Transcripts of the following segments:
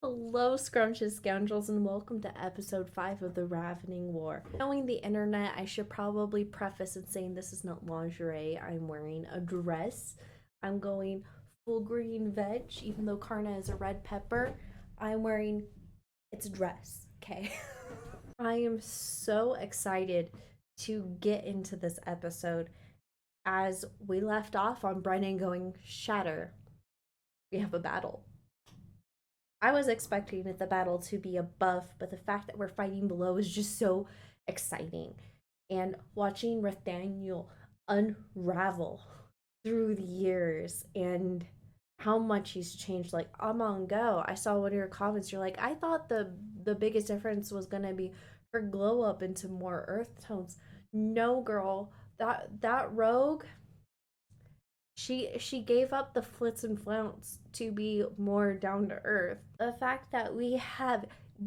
Hello, scrumptious scoundrels, and welcome to episode 5 of the Ravening War. Knowing the internet, I should probably preface in saying this is not lingerie. I'm wearing a dress. I'm going full green veg, even though Karna is a red pepper. It's a dress, okay? I am so excited to get into this episode. As we left off on Brennan going, Shatter, we have a battle. I was expecting the battle to be a buff, but the fact that we're fighting below is just so exciting. And watching Nathaniel unravel through the years and how much he's changed. Like, Amon Go, I saw one of your comments, you're like, I thought the biggest difference was gonna be her glow up into more earth tones. No, girl, that rogue, she gave up the flits and flounce to be more down to earth. The fact that we have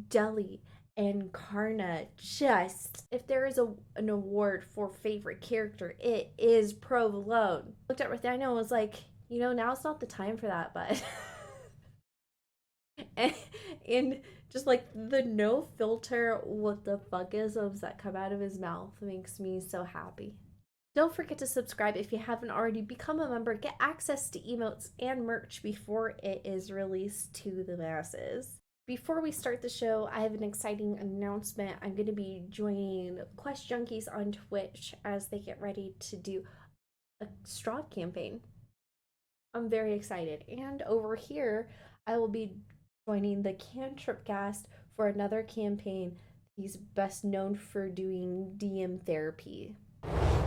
Deli and Karna, just, if there is an award for favorite character, it is Provolone. Looked at Nathaniel and was like, you know, now's not the time for that, but and just like the no filter what the fuckisms that come out of his mouth makes me so happy. Don't forget to subscribe if you haven't already. Become a member, get access to emotes and merch before it is released to the masses. Before we start the show, I have an exciting announcement. I'm going to be joining Quest Junkies on Twitch as they get ready to do a Strahd campaign. I'm very excited. And over here, I will be joining the Cantrip cast for another campaign. He's best known for doing DM therapy.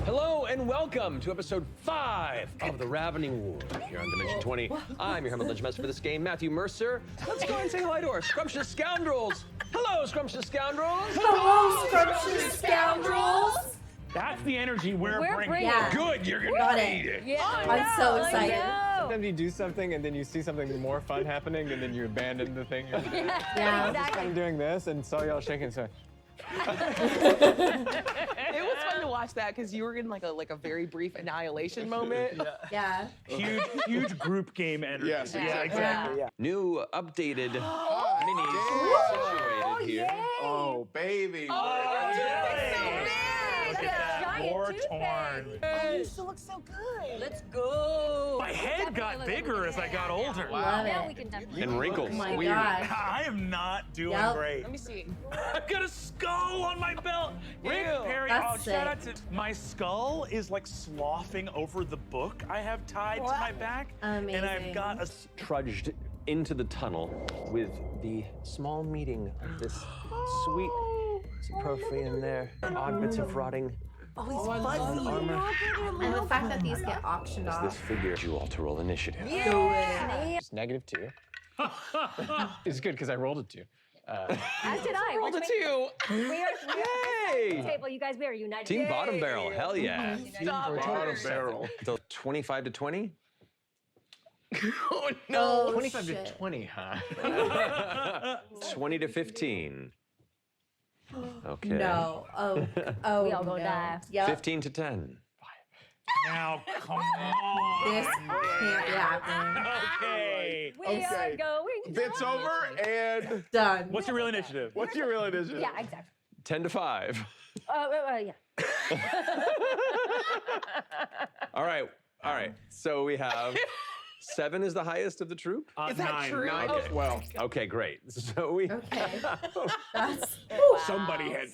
Hello and welcome to episode 5 of the Ravening War here on Dimension 20. I'm your Hammer Lunch Master for this game, Matthew Mercer. Let's go and say hi to our scrumptious scoundrels. Hello, scrumptious scoundrels. Hello, scrumptious scoundrels. That's the energy we're bringing. Yeah. Good, you're gonna Got need it. it. Yeah, I'm so excited. Sometimes you do something and then you see something more fun happening and then you abandon the thing. You're like, Yeah. exactly. I'm doing this and saw y'all shaking so. It was fun to watch that because you were in like a very brief annihilation moment. Yeah. Huge group game energy. Yes, Yeah, exactly. Yeah. New updated minis situated here. Oh, baby. Look at that. War torn. Oh, you still look so good. Let's go. My head got bigger as I got older. Love Now it. we can definitely. And wrinkles. Oh my Weird. gosh. I am not doing Yep. great. Let me see. I've got a skull on my belt. Rick Ew. Perry, That's shout out to my skull is like sloughing over the book I have tied to my back. Amazing. And I've got a Trudged into the tunnel with the small meeting of this sweet Saprofi in there. Odd bits of rotting. Armor. And the fact that these get auctioned This off. figure you all to roll initiative. It's -2. It's good because I rolled a 2. As did I. Rolled a 2. We are Yay! table. You guys, we are united. Team Bottom Barrel, hell yeah. Stop. barrel. So 25 to 20? Oh Oh, 25 shit. to 20, huh? 20 to 15. Okay. No. Oh. We all go no. die. Yep. 15 to 10. now. Come on. This can't be happening. Okay. We are going. Bits over and Done. What's your real initiative? what's your real initiative? Yeah, exactly. 10 to 5. Yeah. All right. So we have 7 is the highest of the troop. Is that 9. true? Nine Oh, as well. Okay, great. So we Okay. That's. Somebody had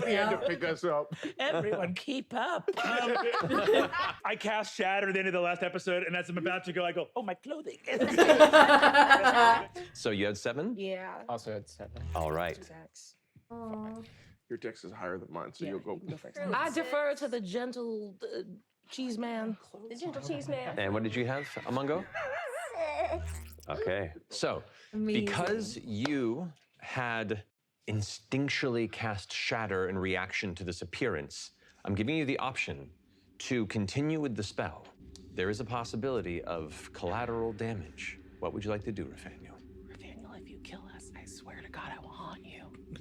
Yeah. to Pick us up. Everyone keep up. I cast Shatter at the end of the last episode, and as I'm about to go, I go, oh, my clothing. So you had 7? Yeah. Also had 7. All right. Aw. Your dex is higher than mine, so you'll go. I defer to the gentle cheese man. The gentle cheese man. And what did you have, Amongo? Okay. So, Amazing. because you had instinctually cast Shatter in reaction to this appearance, I'm giving you the option to continue with the spell. There is a possibility of collateral damage. What would you like to do, Nathaniel? Nathaniel, if you kill us, I swear to God, I will haunt you.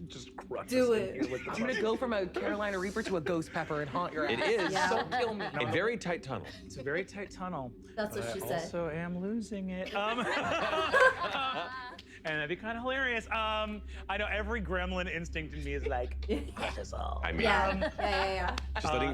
Just crush Do us in it. here with the I'm gonna go from a Carolina Reaper to a ghost pepper and haunt your ass. It is Don't kill me. a very tight tunnel. It's a very tight tunnel. That's what she said. Also am losing it. and that'd be kind of hilarious. I know every gremlin instinct in me is like, "Let us all." I mean, Yeah.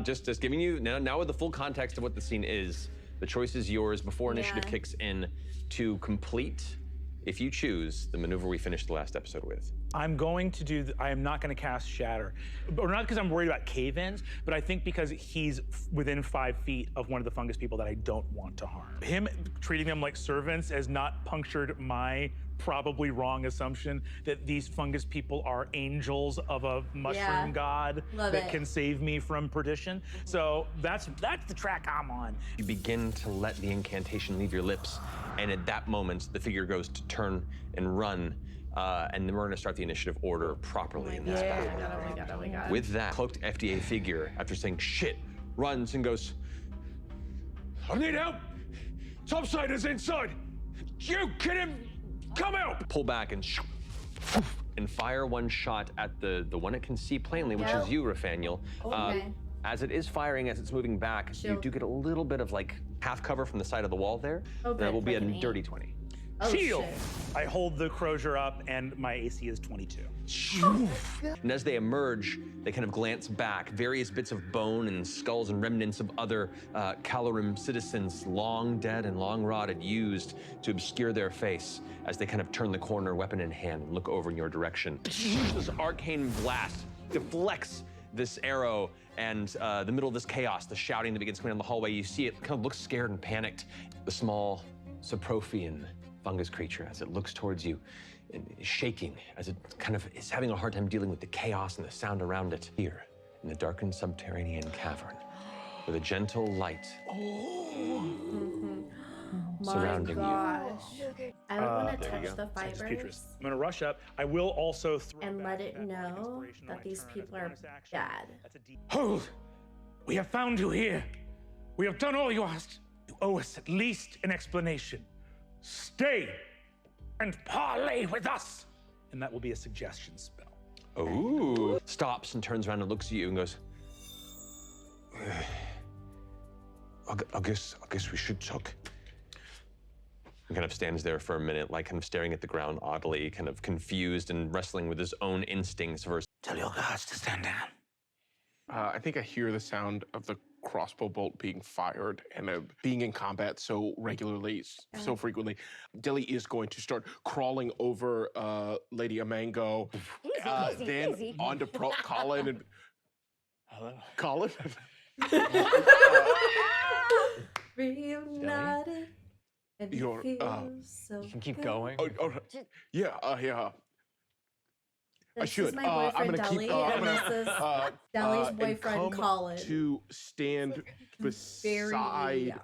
just giving you now with the full context of what the scene is. The choice is yours before initiative Yeah. kicks in to complete, if you choose, the maneuver we finished the last episode with. I'm going to do. I am not going to cast Shatter, or not because I'm worried about cave-ins, but I think because he's within 5 feet of one of the fungus people that I don't want to harm. Him treating them like servants has not punctured my probably wrong assumption that these fungus people are angels of a mushroom god Love that it. can save me from perdition. So that's the track I'm on. You begin to let the incantation leave your lips, and at that moment, the figure goes to turn and run, and then we're gonna start the initiative order properly in this battle. Oh my god. With that, cloaked FDA figure, after saying shit, runs and goes, I need help! Topsider's inside! You get him! Come out! Pull back and fire one shot at the one it can see plainly, which is you, Raphaniel. Okay. As it is firing, as it's moving back, you Shield. do get a little bit of like half cover from the side of the wall there. Oh, That good, will be a like an aim. dirty 20. Oh, Shield! shit. I hold the crozier up, and my AC is 22. And as they emerge, they kind of glance back. Various bits of bone and skulls and remnants of other Calorim citizens, long dead and long rotted, used to obscure their face as they kind of turn the corner, weapon in hand, and look over in your direction. This arcane blast deflects this arrow, and the middle of this chaos, the shouting that begins coming down the hallway, you see it kind of looks scared and panicked. The small Saprofian fungus creature, as it looks towards you, and is shaking, as it kind of is having a hard time dealing with the chaos and the sound around it. Here, in the darkened subterranean cavern, with a gentle light surrounding you. My gosh. I would want to There you touch go. the Sensus fibers Petris. I'm gonna rush up. I will also throw and back let it that know inspiration on that my these turn as people are bonus action. bad. That's a Hold! We have found you here. We have done all you asked. You owe us at least an explanation. Stay and parley with us. And that will be a suggestion spell. Ooh. Stops and turns around and looks at you and goes, I guess we should talk. And kind of stands there for a minute, like kind of staring at the ground oddly, kind of confused and wrestling with his own instincts versus. Tell your guards to stand down. I think I hear the sound of the crossbow bolt being fired and being in combat so regularly, so frequently. Dilly is going to start crawling over Lady Amango, then easy. onto Colin and Hello. Colin. Reunited. And it You're, feels so You can keep good. going. Yeah. I This should. is my boyfriend, I'm gonna Deli, keep. and this is Deli's and boyfriend, come Colin. to stand beside.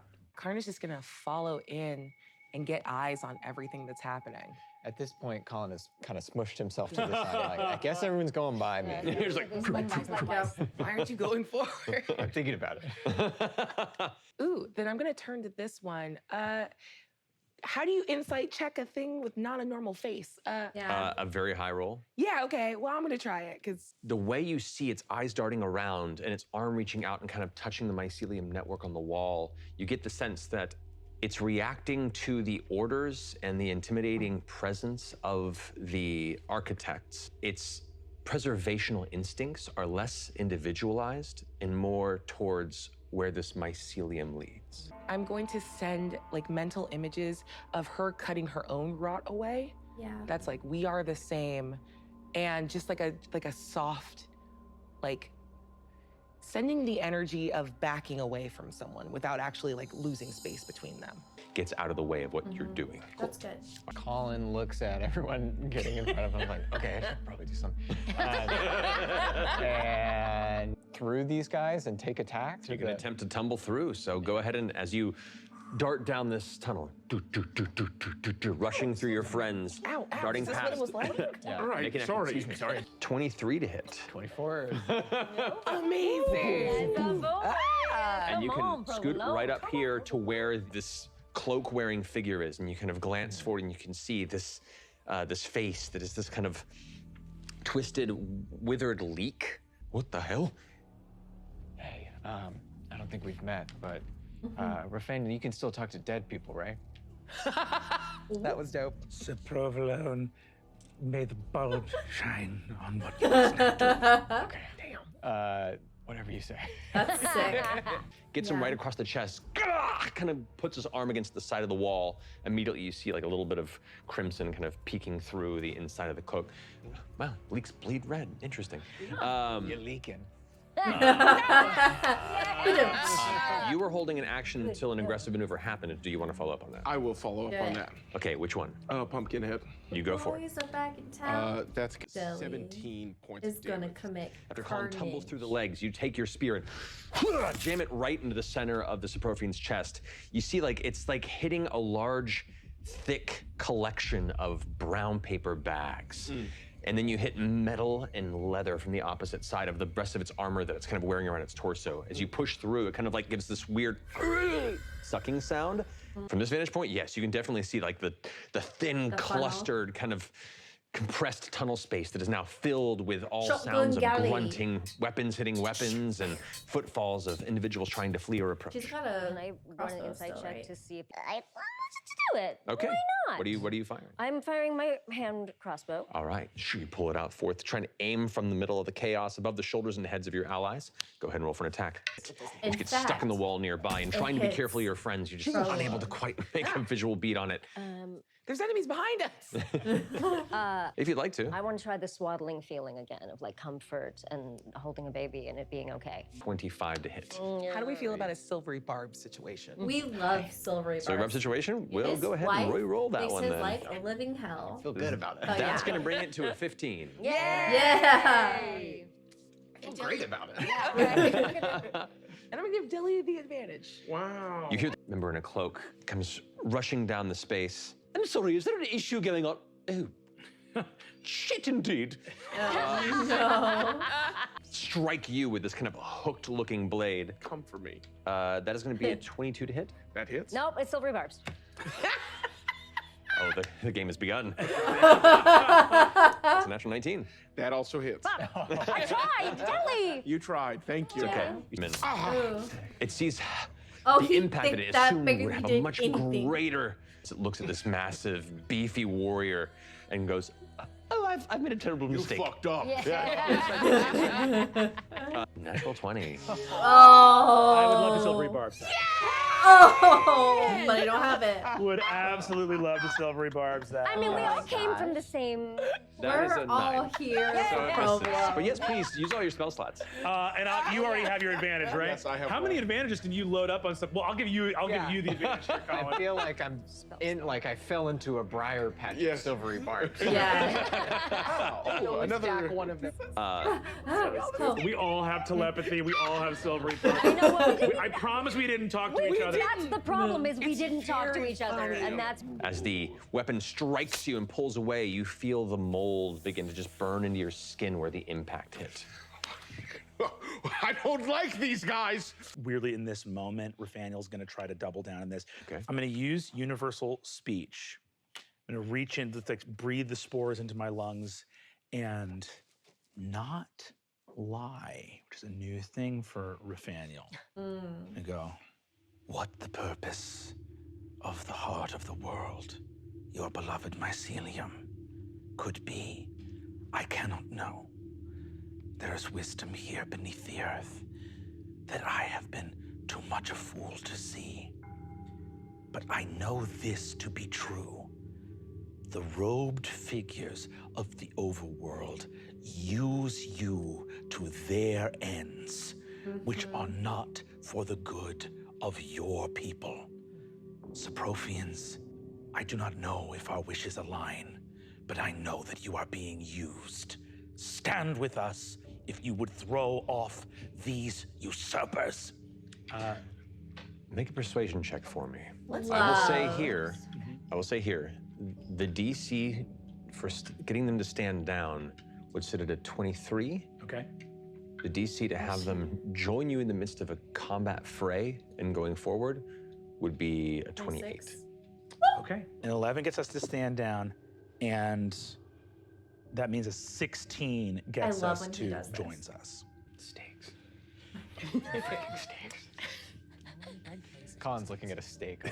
Karna's just gonna follow in and get eyes on everything that's happening. At this point, Colin has kind of smushed himself to the side. Like, I guess everyone's going by me. He's like, Likewise. Why aren't you going forward? I'm thinking about it. Ooh, then I'm gonna turn to this one. How do you insight check a thing with not a normal face? Yeah. a very high roll. Yeah, okay. Well, I'm gonna try it because The way you see its eyes darting around and its arm reaching out and kind of touching the mycelium network on the wall, you get the sense that it's reacting to the orders and the intimidating presence of the architects. Its preservational instincts are less individualized and more towards where this mycelium leads. I'm going to send like mental images of her cutting her own rot away. Yeah. That's like we are the same, and just like a soft, like sending the energy of backing away from someone without actually like losing space between them. Gets out of the way of what you're doing. That's good. Colin looks at everyone getting in front of him like, okay, I should probably do something. And through these guys and take attack. You can attempt to tumble through, so go ahead and as you dart down this tunnel, rushing through your friends, Ow, ow, darting is this past. what it was like? Yeah. All right, Make an sorry. excuse me, sorry. 23 to hit. 24. Amazing. And you can scoot right up here to where this cloak-wearing figure is, and you kind of glance forward, and you can see this this face that is this kind of twisted, withered leak. What the hell? Hey, I don't think we've met, but Rafael, you can still talk to dead people, right? That was dope. Sir Provolone, may the bulb shine on what you must not do. Okay, damn. Whatever you say. That's sick. Gets him right across the chest. Kind of puts his arm against the side of the wall. Immediately, you see like a little bit of crimson kind of peeking through the inside of the cloak. Wow, leaks bleed red. Interesting. You're leaking. You were holding an action until an aggressive maneuver happened. Do you want to follow up on that? I will follow up on that. Okay, which one? Pumpkinhead. You go for it. Boys are back in town. That's Deli 17 points is of gonna damage. commit After Colin tumbles carnage. through the legs, you take your spear and jam it right into the center of the Saprofian's chest. You see, like, it's like hitting a large, thick collection of brown paper bags. And then you hit metal and leather from the opposite side of the rest of its armor that it's kind of wearing around its torso. As you push through, it kind of like gives this weird sucking sound. From this vantage point, yes, you can definitely see like the thin, The funnel. clustered kind of compressed tunnel space that is now filled with all Shotgun sounds of galley. grunting, weapons hitting weapons, and footfalls of individuals trying to flee or approach. She's got And a I run an crossbow insight still, check right? to see if I want to do it. Okay. Why not? What are you firing? I'm firing my hand crossbow. All right, sure, you pull it out forth, trying to aim from the middle of the chaos above the shoulders and heads of your allies. Go ahead and roll for an attack. In You get stuck in the wall nearby, and trying to be hits. careful of your friends, you're just Prologue. unable to quite make a visual beat on it. There's enemies behind us. If you'd like to. I want to try the swaddling feeling again of like comfort and holding a baby and it being okay. 25 to hit. How do we feel about a silvery barb situation? We love silvery So, rub barbs. situation, we'll His go ahead wife and re-roll that makes one his then. life a living hell. Feel good about it. Oh, That's yeah. going to bring it to a 15. Yeah. I feel great about it. And I'm gonna give Dilly the advantage. Wow. You hear the member in a cloak comes rushing down the space. I'm sorry, is there an issue going on? Oh, shit indeed. No. Strike you with this kind of hooked-looking blade. Come for me. That is going to be a 22 to hit. That hits? Nope, it's silvery barbs. Oh, the game has begun. It's a natural 19. That also hits. I tried, Dilly! You tried. Thank you. Okay. Ooh. It sees Oh, the he impact that think it that assumed bigger would he have a did much anything. greater. As it looks at this massive, beefy warrior and goes, "Oh, I've made a terrible You mistake." fucked up. Natural 20. Oh. I would love the silvery barbs. Oh, but I don't have it. Would absolutely love the silvery barbs. That. I mean, we all my came from the same. That is We're a all 9. here So for it's a 6. Provolone. But yes, please use all your spell slots. You already have your advantage, right? Yes, I have How many one. advantages can you load up on stuff? Well, I'll give you the advantage here, I Colin. feel like I'm like I fell into a briar patch Yes. of silvery barbs. Yeah. Oh, another Stack one of them. We all have telepathy. We all have silvery barbs. I know what we I promise we didn't talk to each other. That's the problem is we didn't talk to each other, and that's As the weapon strikes you and pulls away, you feel the mold begin to just burn into your skin where the impact hit. I don't like these guys. Weirdly, in this moment, Rathaniel's going to try to double down on this. Okay. I'm going to use universal speech. I'm going to reach into, breathe the spores into my lungs and not lie, which is a new thing for Rathaniel. And go, what the purpose of the heart of the world, your beloved mycelium, could be, I cannot know. There is wisdom here beneath the earth that I have been too much a fool to see. But I know this to be true. The robed figures of the overworld use you to their ends, which are not for the good of your people. Saprofians, I do not know if our wishes align, but I know that you are being used. Stand with us if you would throw off these usurpers. Make a persuasion check for me. Let's I will say love. here, the DC for getting them to stand down would sit at a 23. Okay. The DC to have them join you in the midst of a combat fray and going forward would be a 28. 26. Okay. And 11 gets us to stand down, and that means a 16 gets love us when he to does this. joins us. Stakes. Khan's looking at a steak.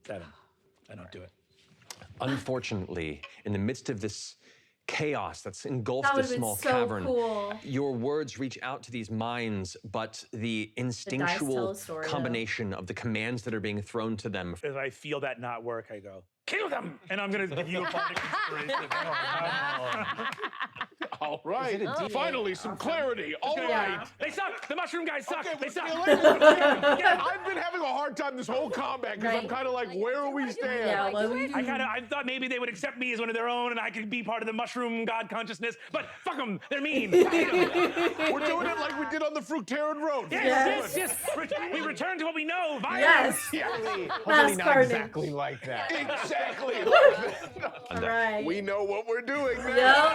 7. I don't do it. Unfortunately, in the midst of this chaos that's engulfed That this would've been small so cavern, cool. your words reach out to these minds, but the tell instinctual a story, though. combination of the commands that are being thrown to them. As I feel that not work, I go, kill them! And I'm gonna give you a bardic inspiration. All right. Finally, some clarity. All right. They suck! The mushroom guys suck! Okay, They suck! I've been having a hard time this whole combat because I'm Right. kind of like, where are we standing? Yeah, what would you I thought maybe they would accept me as one of their own and I could be part of the mushroom god consciousness, but fuck them, they're mean. We're doing it like we did on the Fructarian Road. Yes. We return to what we know, violence. Yes. Hopefully Mass not carnage. exactly like that. Exactly. All right. We know what we're doing now.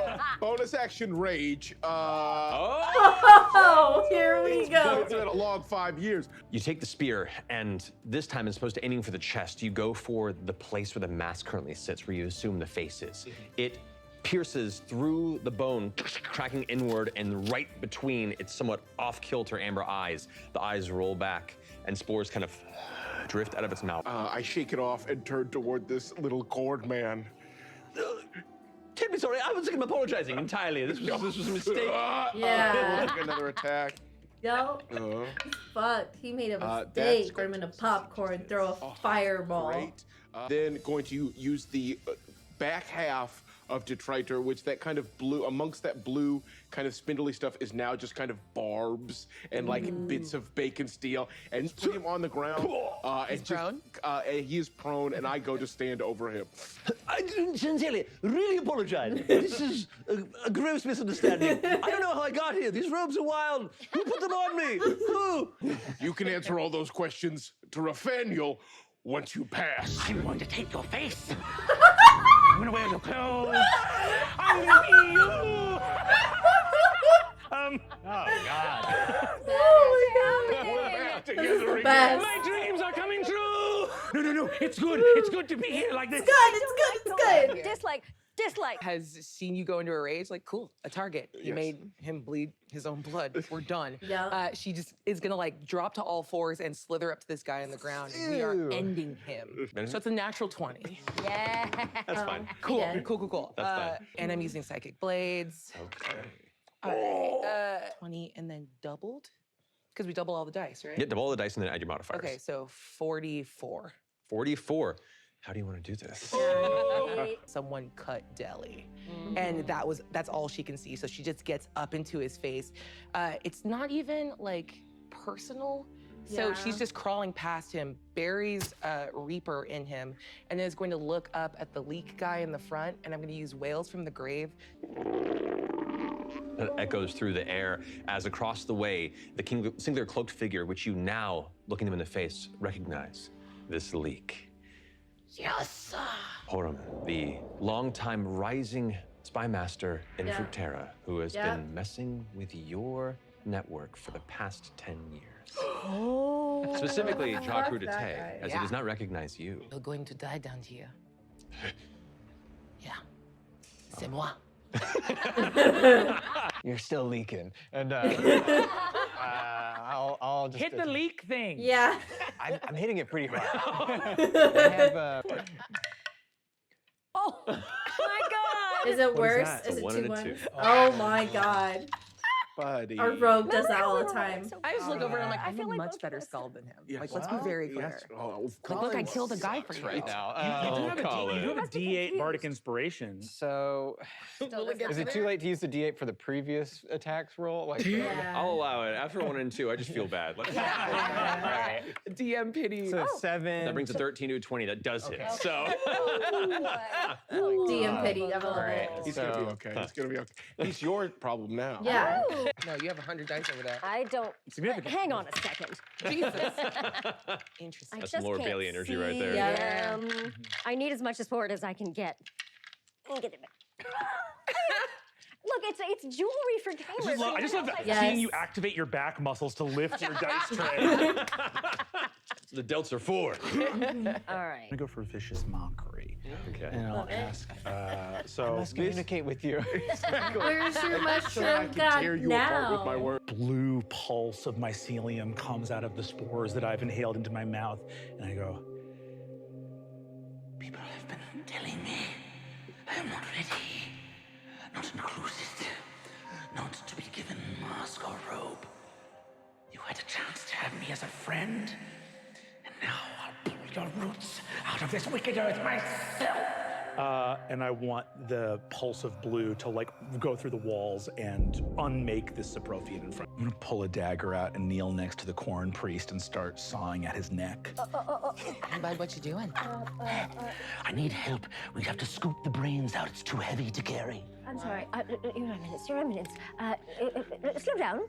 Yep. Bonus action rage. Oh, here we go. It's been a long 5 years. You take the spear, and this time, as opposed to aiming for the chest, you go for the place where the mask currently sits, where you assume the face is. It pierces through the bone, cracking inward, and right between its somewhat off-kilter amber eyes. The eyes roll back, and spores kind of drift out of its mouth. I shake it off and turn toward this little cord man. Terribly sorry, I was apologizing entirely. This was a mistake. Yeah. Take another attack. Yo, fuck. He made a mistake. I'm gonna popcorn, throw a fireball. Great. Then going to use the back half of detritor, which that kind of blue, amongst that blue kind of spindly stuff is now just kind of barbs and like bits of bacon steel, and put him on the ground. He's prone? He is prone, and I go to stand over him. I sincerely, really apologize. This is a gross misunderstanding. I don't know how I got here. These robes are wild. Who put them on me? Who? You can answer all those questions to Rathaniel once you pass. I'm going to take your face. I'm gonna wear your clothes. I'm gonna eat you. Oh, God. Oh my god. Back This is together the again. best. My dreams are coming true. No. It's good. It's good to be here like this. It's good. Dislike. Has seen you go into a rage, like, cool, a target. You Yes. made him bleed his own blood. We're done. Yeah. She just is gonna like drop to all fours and slither up to this guy on the ground. And we are Ew. ending him. So it's a natural 20. Yeah. That's fine. Cool, Yeah. cool. That's fine. And I'm using psychic blades. Okay. All right, 20 and then doubled? Because we double all the dice, right? Yeah, double the dice and then add your modifiers. Okay, so 44. 44. How do you want to do this? Someone cut Deli. And that's all she can see. So she just gets up into his face. It's not even like personal. So Yeah. she's just crawling past him, buries Reaper in him, and then is going to look up at the leak guy in the front, and I'm going to use Wails from the Grave. That echoes through the air as across the way, the singular cloaked figure, which you now, looking them in the face, recognize. This leak. Yes. Horum, the longtime rising spy master in Yeah. Fructera, who has Yeah. been messing with your network for the past 10 years. Oh. Specifically, Fuck Jakru that Dete, guy. as he does not recognize you. You're going to die down here. Yeah. C'est moi. You're still leaking. And I'll just Hit the leak thing. Yeah. I'm hitting it pretty hard. I have Oh my God. Is it worse? that? Is It's a it 1 and a 2-1? 2. Oh my god. Buddy. Our rogue does that all the time. I just look over and I'm like, I I have feel a like much both better of us- skull than him. Yes. Like, let's be very clear. Yes. Oh, Like, look, I killed a guy for you. right now. You do Oh, have a Colin. you do have a D8 bardic inspiration. So, is it too late to use the D8 for the previous attacks roll? Like, Yeah. I'll allow it. After 1 and 2, I just feel bad. Let's Alright. DM pity. So 7. That brings a 13 to a 20. That does hit. So. DM pity, I love Alright. it. He's gonna be okay. He's gonna be okay. He's your problem now. Yeah. No, you have 100 dice over there. I don't. Significant. Hang on a second. Jesus. I Interesting. That's just Lord can't Bailey energy right see there. I need as much support as I can get. Get it back. Look, it's jewelry for gamers. I just love that Yes. seeing you activate your back muscles to lift your dice tray. The delts are 4. All right. I'm gonna go for vicious mockery. Okay. And I'll ask, I must communicate with you. Where's your mushroom Tear god you apart now? with my word. blue pulse of mycelium comes out of the spores that I've inhaled into my mouth, and I go, People have been telling me I am not ready, not included, not to be given mask or robe. You had a chance to have me as a friend, and now I'll pull your roots out of this wicked earth myself. and I want the pulse of blue to like go through the walls and unmake this Saprofian in front. I'm gonna pull a dagger out and kneel next to the corn priest and start sawing at his neck. Bud, what you doing? I need help. We have to scoop the brains out. It's too heavy to carry. I'm sorry. Your Eminence. Slow down.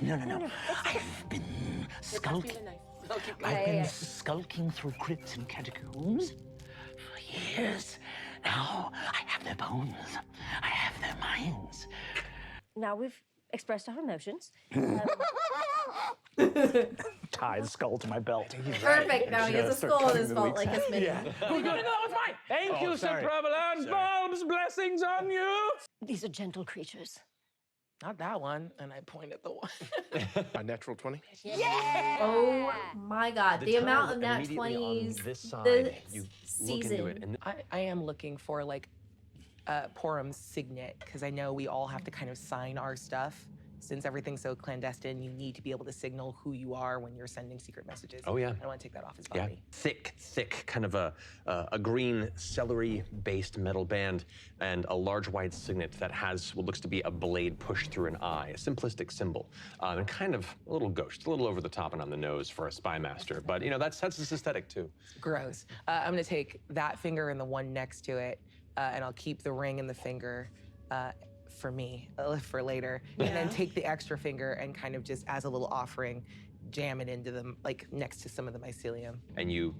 No. I've been skulking. I've been skulking through crypts and catacombs for years. Now I have their bones. I have their minds. Now we've expressed our emotions. Tie the skull to my belt. Perfect. Now he has a skull in his vault like his mini. That was mine. Thank you, Sir Provolone. Bulbs, blessings on you. These are gentle creatures. Not that one. And I point at the one. A natural 20. Oh my god. The amount of nat immediately on 20s this side, this you season. look into it, and I am looking for like Porum's signet, because I know we all have to kind of sign our stuff. Since everything's so clandestine, you need to be able to signal who you are when you're sending secret messages. Oh, yeah. I want to take that off his yeah, body. thick, kind of a green celery-based metal band, and a large white signet that has what looks to be a blade pushed through an eye, a simplistic symbol, and kind of a little gauche, a little over the top and on the nose for a spy master. But you know, that's his aesthetic too. Gross. I'm gonna take that finger and the one next to it, and I'll keep the ring and the finger for me, for later, and then take the extra finger and kind of just as a little offering, jam it into them, like next to some of the mycelium. And you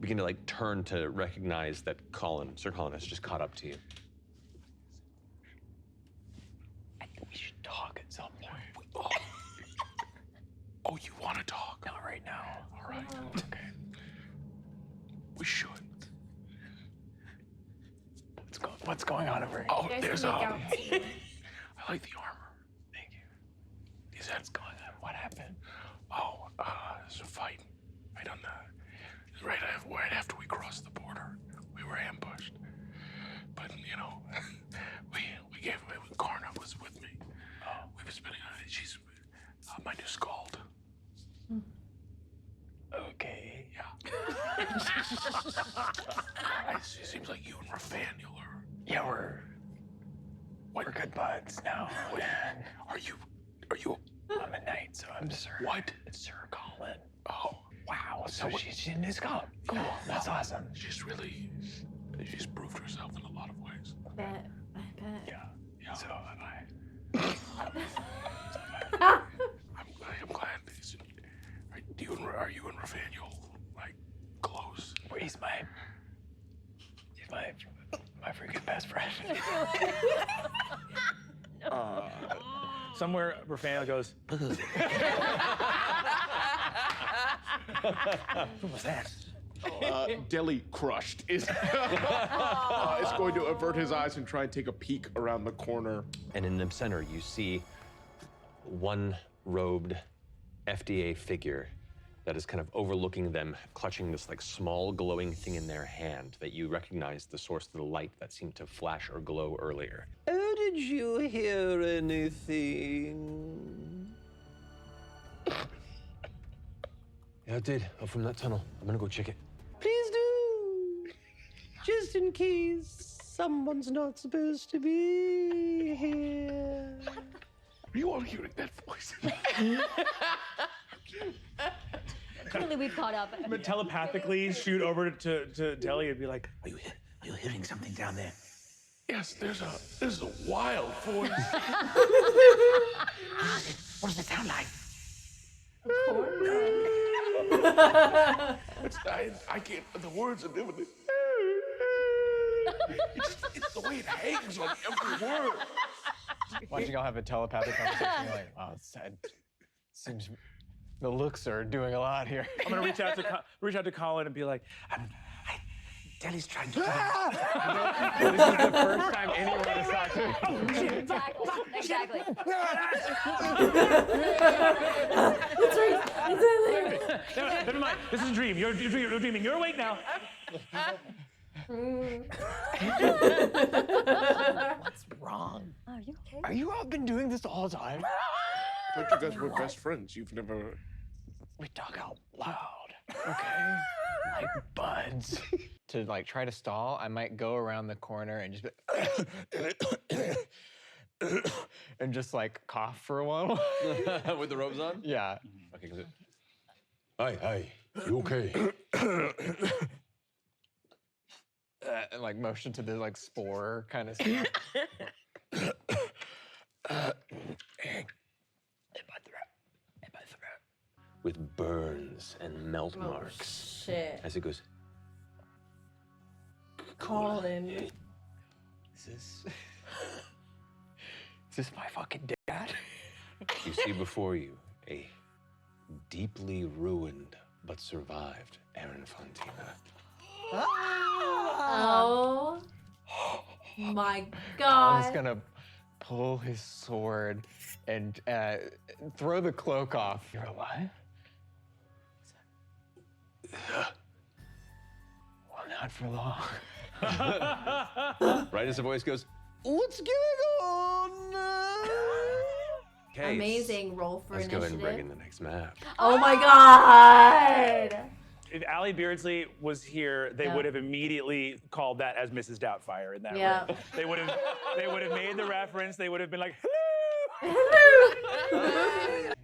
begin to like turn to recognize that Sir Colin has just caught up to you. I think we should talk at some point. Oh, you want to talk? Not right now. All right. Okay. We should. What's going on over here? Oh, there's I like the armor. Thank you. Is that what's going on? What happened? Oh, there's a fight. Right on the right after we crossed the border. We were ambushed. But you know, we gave away. Karna was with me. Oh. We were spending on it. She's my new scald. Okay. Yeah. It seems like you and Rathaniel are. Yeah, we're good buds now. Are you? I'm a knight, so I'm Sir. What? It's Sir Colin. Oh. Wow. So she's in his cop. Cool. That's awesome. She's proved herself in a lot of ways. I bet. Yeah. So am I. I'm glad. Are you and Rathaniel like close? He's my freaking best friend. Somewhere, Rafael goes, What was that? Deli crushed is going to avert his eyes and try and take a peek around the corner. And in the center, you see one robed FDA figure that is kind of overlooking them, clutching this like small glowing thing in their hand that you recognize the source of the light that seemed to flash or glow earlier. Oh, did you hear anything? Yeah, I did. Up from that tunnel. I'm gonna go check it. Please do. Just in case someone's not supposed to be here. Are you all hearing that voice? Clearly, we've caught up. but telepathically shoot over to Deli and be like, Are you hearing something down there? Yes, there's a wild voice. What does it sound like? I can't. The words are different. It's the way it hangs on every word. Watching y'all have a telepathic conversation, you're like, oh, it's sad. Seems the looks are doing a lot here. I'm gonna reach out to Colin and be like, Deli's trying to. This is the first time anyone has talked to me. Exactly. Never mind. This is a dream. You're dreaming. You're awake now. What's wrong? Are you okay? Are you all been doing this the whole time? I thought you guys were best friends. You've never. We talk out loud, okay? Like buds. To like try to stall, I might go around the corner and just be and just like cough for a while. With the robes on? Yeah. Okay, good. Hi, you okay? And like motion to the like spore kind of stuff. With burns and melt marks. Shit. As it goes, Colin. Is this my fucking dad? you see before you a deeply ruined but survived Aaron Fontina. Oh my I'm god. just gonna pull his sword and throw the cloak off. You're alive? Well, not for long. Right as the voice goes, What's going on? okay, Amazing. Roll for let's go ahead and bring in initiative. the next map. Oh my god. If Allie Beardsley was here, they Yeah. would have immediately called that as Mrs. Doubtfire in that Yeah. room. They would have made the reference. They would have been like,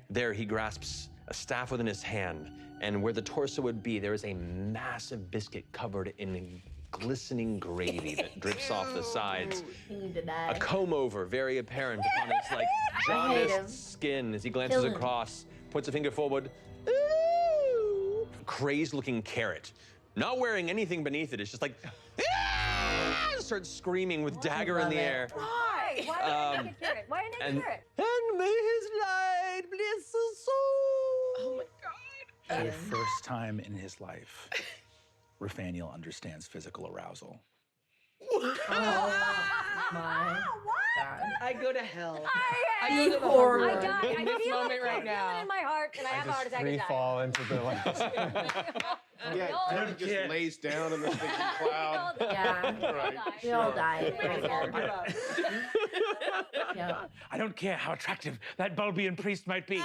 There he grasps a staff within his hand, and where the torso would be, there is a massive biscuit covered in glistening gravy that drips off the sides. He needed that. A comb over, very apparent upon his like I hate him. jaundiced skin as he glances Kill him. across, puts a finger forward. Ooh! Crazed-looking carrot, not wearing anything beneath it. It's just like starts screaming with dagger in love the it. air. Why? Why would I make a carrot? Why didn't I and- make a carrot? And may his light bless his soul. Oh my god. for the first time in his life, Raphaniel understands physical arousal. Oh my god. I go to hell. I go to the horror. hungry die. one. I In this feel moment it. right I feel now. it in my heart, and I have a heart attack free and die. fall into the like. Yeah, he just lays down in the stinking cloud. Yeah. Right. We all died. Yeah. I don't care how attractive that Bulbian priest might be.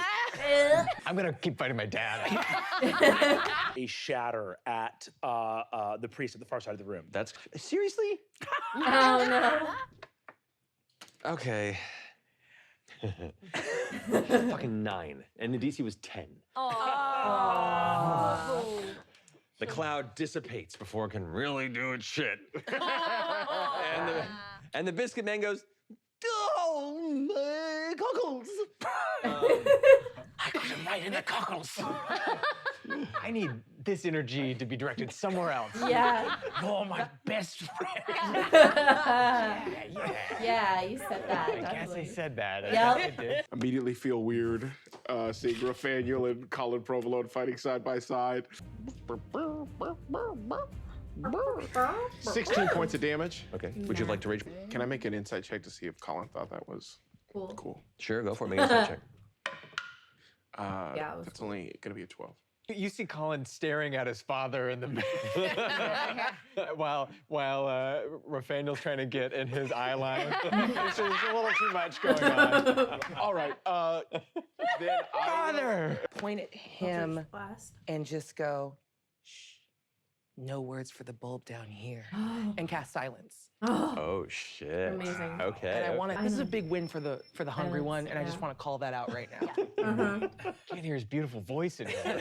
I'm gonna keep fighting my dad. A shatter at the priest at the far side of the room. That's seriously? Oh no. Okay. Fucking 9. And the DC was 10. Oh. The cloud dissipates before it can really do its shit. and the biscuit man goes, Oh, my cockles. I got him right in the cockles. I need this energy to be directed somewhere else. Yeah. You're my best friend. Yeah, you said that. I guess I definitely. said that. I Yep. guess I did. Immediately feel weird seeing Raphaniel and Colin Provolone fighting side by side. 16 points of damage. okay, would you like to rage? Can I make an insight check to see if Colin thought that was Cool. cool? Sure, go for it. Make a insight check. Yeah, it was That's only going to be a 12. You see Colin staring at his father in the while Raphaniel's trying to get in his eye line. There's a little too much going on. All right. Then Father! Point at him Blast. and just go, shh, no words for the bulb down here. And cast silence. Oh. Oh shit. Amazing. Okay. And I want to, I this is a know. big win for the hungry Silence, one, and I just yeah. want to call that out right now. Uh-huh. You can hear his beautiful voice in here. You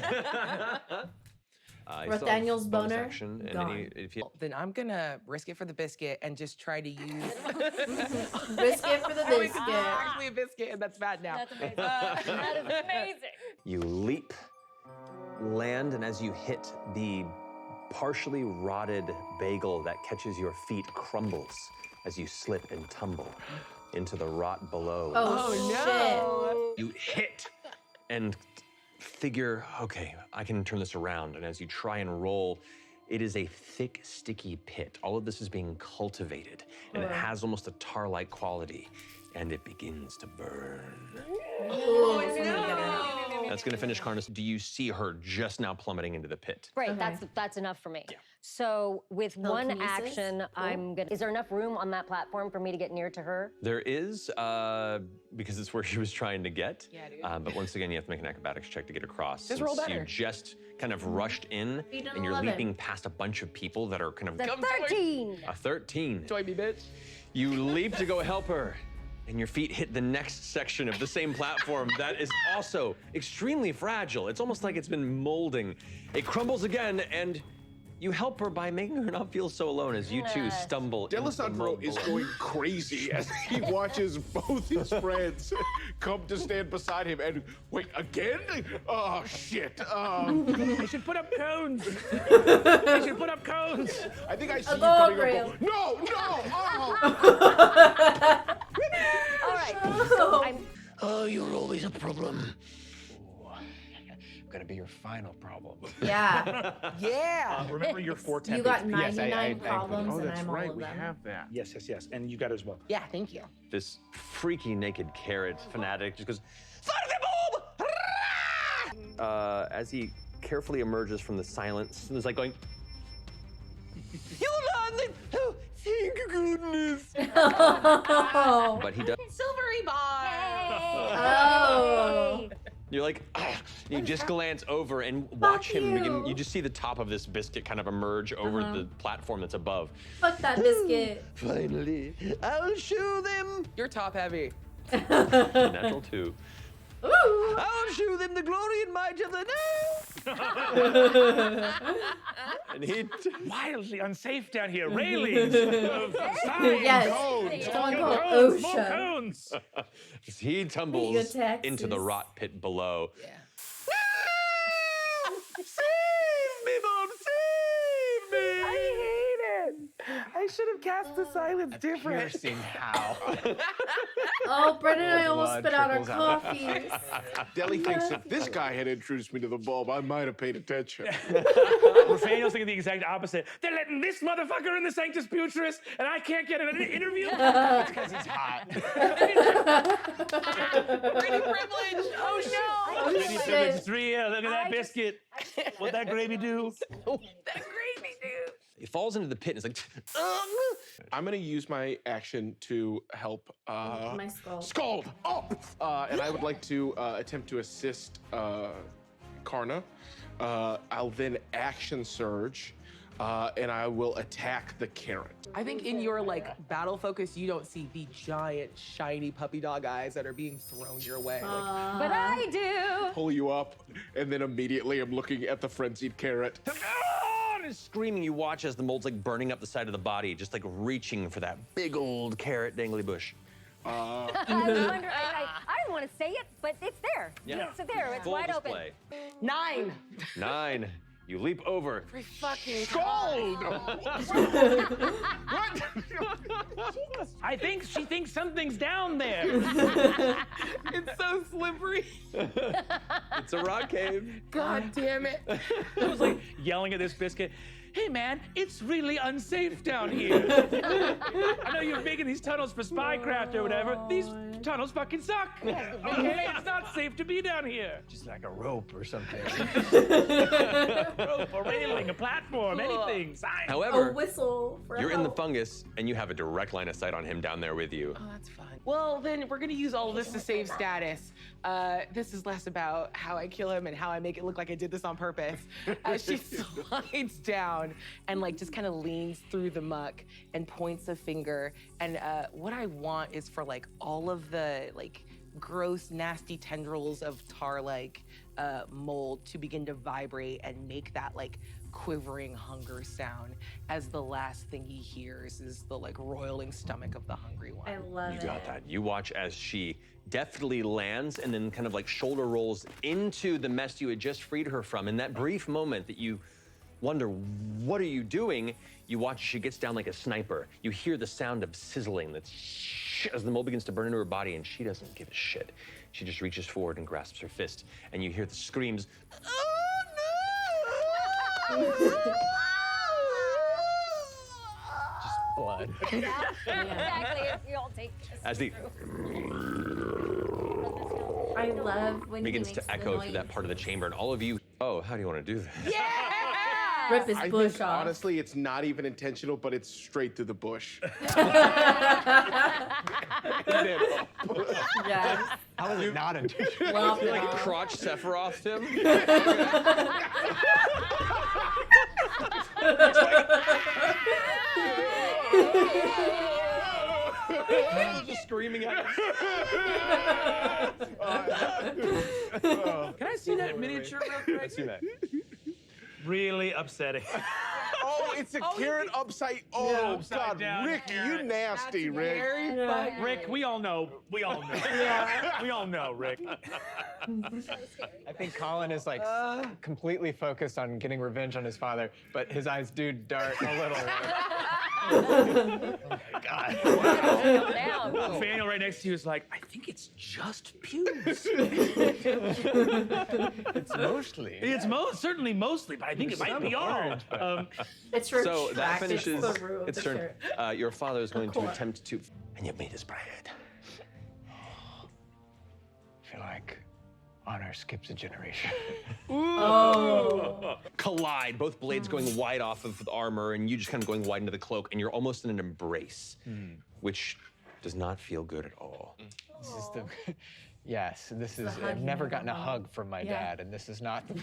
still have Nathaniel's bonus boner, action, and gone. any, if you, Then I'm gonna risk it for the biscuit and just try to use. Biscuit for the Oh, it's biscuit. actually a biscuit, and that's bad now. That's amazing. That is amazing. you leap, land, and as you hit, the partially rotted bagel that catches your feet crumbles as you slip and tumble. into the rot below. Oh, You hit and figure, okay, I can turn this around. And as you try and roll, it is a thick, sticky pit. All of this is being cultivated, and it has almost a tar-like quality, and it begins to burn. That's gonna finish Karnas. Do you see her just now plummeting into the pit? Great, that's enough for me. Yeah. So with one Telekinesis? action, I'm gonna. Is there enough room on that platform for me to get near to her? There is, because it's where she was trying to get. Yeah, dude. But once again, you have to make an acrobatics check to get across. Just roll since better. You just kind of rushed in, You did and you're 11. leaping past a bunch of people that are kind of... The 13. A 13. Join me, bitch. You leap to go help her, and your feet hit the next section of the same platform that is also extremely fragile. It's almost like it's been molding. It crumbles again, and you help her by making her not feel so alone as you two stumble into the Delisandro mold is below. going crazy as he watches both his friends come to stand beside him and wait again? Oh shit. They should put up cones. They should put up cones. I think I see you go coming rail. up. No, no! Oh. All right. So I'm. Oh, you're always a problem. Gonna be your final problem. Yeah. Yeah. Remember your 4 You temp got HP. 99 problems, Oh, and that's I'm right. all of We them. have that. Yes, yes, yes. And you got it as well. Yeah, thank you. This freaky naked carrot fanatic just goes, "Son of a bulb!" As he carefully emerges from the silence, and is like going, "You learned it! Oh, thank goodness!" Oh. But he does. Silvery bar. Oh. You're like, "Ah." You just glance over and watch him begin. you. You just see the top of this biscuit kind of emerge over the platform that's above. Fuck that biscuit. Finally, I'll show them. You're top heavy. Natural 2. Ooh. I'll show them the glory and might of the name. And he Wildly unsafe down here. Railings. Signs. Yes. Cones. Someone called Cones. More OSHA. cones. he tumbles taxes. into the rot pit below. Yeah. Save me, Bob, save me. I hate it. I should have cast the silence different. Piercing how? Oh, Brendan and I almost Blood spit out our trickles out. coffees. Deli thinks if this guy had introduced me to the bulb, I might have paid attention. Raphael's thinking the exact opposite. They're letting this motherfucker in the Sanctus Putris, and I can't get an interview? Because he's hot. Pretty privilege. Oh no. Lady shit. Privilege is real. Look at that I just- biscuit. What that gravy do? That gravy, dude. He falls into the pit and is like, I'm going to use my action to help My skull. Scald up! And I would like to attempt to assist Karna. I'll then action surge, and I will attack the carrot. I think in your like battle focus, you don't see the giant, shiny puppy dog eyes that are being thrown your way. Like, But I do. Pull you up, and then immediately I'm looking at the frenzied carrot. and screaming. You watch as the mold's like burning up the side of the body, just like reaching for that big old carrot dangly bush. I didn't want to say it, but it's there. Yeah. It's there. It's Full wide display. 9. 9. You leap over. Every fucking Scald! I think she thinks something's down there. It's so slippery. It's a rock cave. God damn it. I was like yelling at this biscuit. Hey man, it's really unsafe down here. I know you're making these tunnels for spycraft or whatever. These tunnels fucking suck. Okay, it's not safe to be down here. Just like a rope or something. Rope, a railing, a platform, anything. Sign. A However, whistle for you're in the help. fungus and you have a direct line of sight on him down there with you. Oh, that's fun. Well, then we're gonna use all of this to save status. This is less about how I kill him and how I make it look like I did this on purpose. She slides down and like just kind of leans through the muck and points a finger. And what I want is for like all of the like gross, nasty tendrils of tar-like mold to begin to vibrate and make that like quivering hunger sound as the last thing he hears is the like roiling stomach of the hungry one. I love You it. got that. You watch as she deftly lands and then kind of like shoulder rolls into the mess you had just freed her from. In that brief moment that you wonder, what are you doing? You watch as she gets down like a sniper. You hear the sound of sizzling that's as the mole begins to burn into her body, and she doesn't give a shit. She just reaches forward and grasps her fist, and you hear the screams. Just blood. Yeah, exactly. We all take this. As the I love when begins he to makes the echo through that noise. part of the chamber, and all of you, oh, how do you want to do this? Rip his I bush think, off. honestly, it's not even intentional, but it's straight through the bush. Yes. How is it not intentional? Well, You like crotch Sephiroth him? Just screaming at him. Can I see that miniature real quick? Let's see that. Really upsetting. Oh, it's a carrot upside. Oh, upside God, down Rick, you carrot. nasty, Rick. Rick, we all know. We all know. We all know, Rick. I think Colin is like completely focused on getting revenge on his father, but his eyes do dart a little. God. Calm down. Nathaniel right next to you is like, I think it's just pubes. It's mostly. It's certainly mostly, but I think it might be all. It's So that retracted finishes the root of its the turn. shirt. Your father is going to course. attempt to, and you've made his bread. I feel like honor skips a generation. Oh. Collide, both blades going wide off of the armor, and you just kind of going wide into the cloak, and you're almost in an embrace, which does not feel good at all. This is the. Yes, this is. hug I've you never never gotten a want. hug from my Yeah. dad, and this is not the.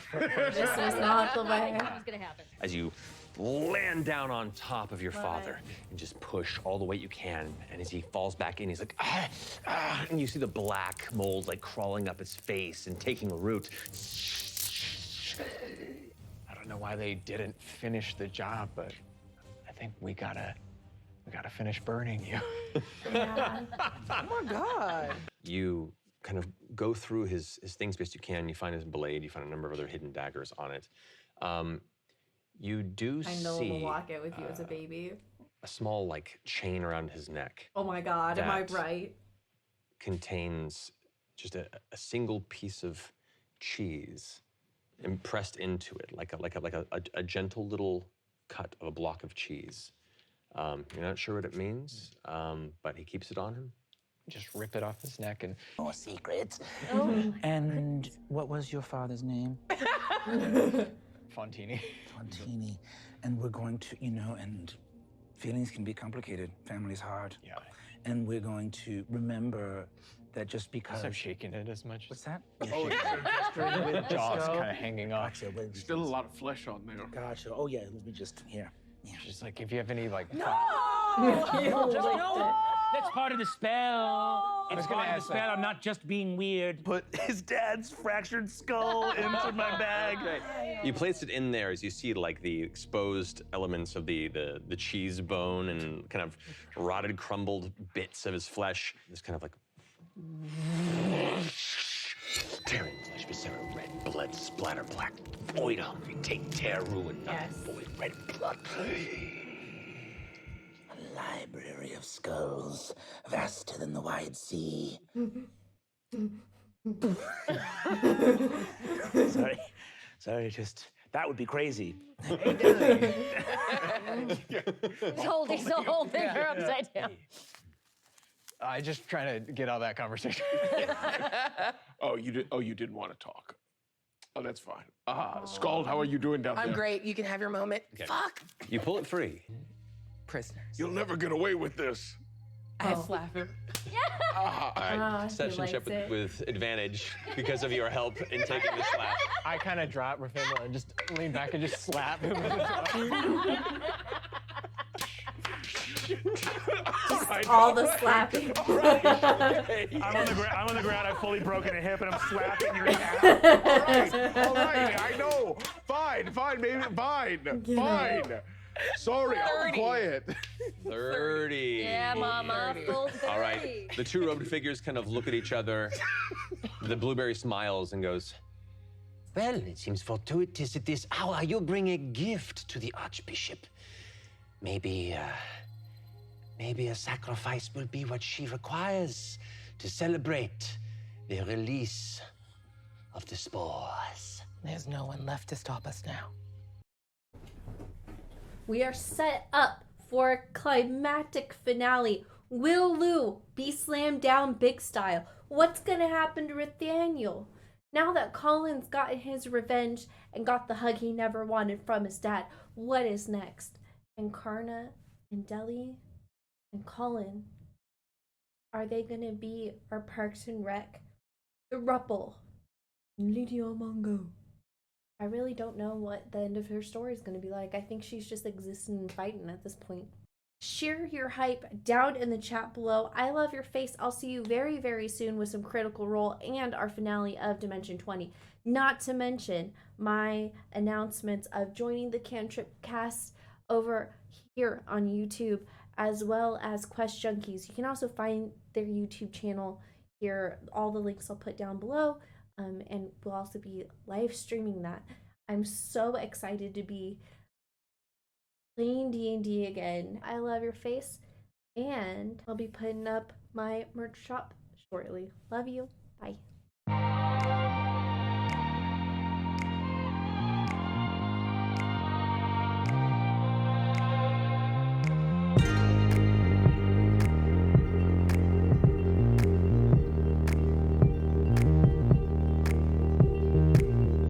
This is not the way. What's gonna happen? As you land down on top of your father and just push all the weight you can, and as he falls back in, he's like, and you see the black mold like crawling up his face and taking root. I don't know why they didn't finish the job, but I think we gotta finish burning you. Yeah. Oh my God. You kind of go through his things best you can. You find his blade. You find a number of other hidden daggers on it. You do I know see we'll walk it with you as a baby. a small like chain around his neck. Oh my God, am I that right? Contains just a single piece of cheese impressed into it, like a gentle little cut of a block of cheese. You're not sure what it means, but he keeps it on him. Just rip it off his neck and. More secrets. And what was your father's name? Fontini. Fontini. And we're going to, and feelings can be complicated. Family's hard. Yeah. And we're going to remember that just because. I'm shaking it as much. What's that? Oh, With the Jaw's skull? kind of hanging off. Gotcha. Wait, Still a lot of flesh on there. Gotcha. Oh yeah, let me just here. Yeah. Just like if you have any like. That's part of the spell. It's was gonna part of the ask, spell. I'm not just being weird. Put his dad's fractured skull into my bag. You place it in there as you see like the exposed elements of the cheese bone and kind of rotted, crumbled bits of his flesh. This kind of like tearing flesh, viscera, red blood, splatter, black, void hungry, take, tear, ruin, Yes. void, red blood. A library of skulls, vaster than the wide sea. Sorry, just that would be crazy. He's holding her upside down. I just trying to get out that conversation. Oh, you did. Oh, you didn't want to talk. Oh, that's fine. Scald, how are you doing down there? I'm great. You can have your moment. Okay. Fuck. You pull it free. Prisoners. You'll never get away with this. I slap him. All right, he session check likes it. with advantage because of your help in taking the slap. I kind of drop Rafinha and just lean back and just slap him. All the slapping. I'm on the ground. I've fully broken a hip, and I'm slapping your ass. All right, I know. Fine, baby, fine. Sorry, I'll be quiet. 30. Yeah, Mama. Full 30. All right. The two robed figures kind of look at each other. The blueberry smiles and goes, Well, it seems fortuitous at this hour you bring a gift to the Archbishop. Maybe a sacrifice will be what she requires to celebrate the release of the spores. There's no one left to stop us now. We are set up for a climactic finale. Will Lou be slammed down big style? What's gonna happen to Nathaniel? Now that Colin's gotten his revenge and got the hug he never wanted from his dad, what is next? And Karna and Deli and Colin, are they gonna be our Parks and Rec? The Ruppel, Lydia Mongo. I really don't know what the end of her story is going to be like. I think she's just existing and fighting at this point. Share your hype down in the chat below. I love your face. I'll see you very, very soon with some Critical Role and our finale of Dimension 20. Not to mention my announcements of joining the Cantrip cast over here on YouTube, as well as Quest Junkies. You can also find their YouTube channel here. All the links I'll put down below. And we'll also be live streaming that. I'm so excited to be playing D&D again. I love your face, and I'll be putting up my merch shop shortly. Love you. Bye.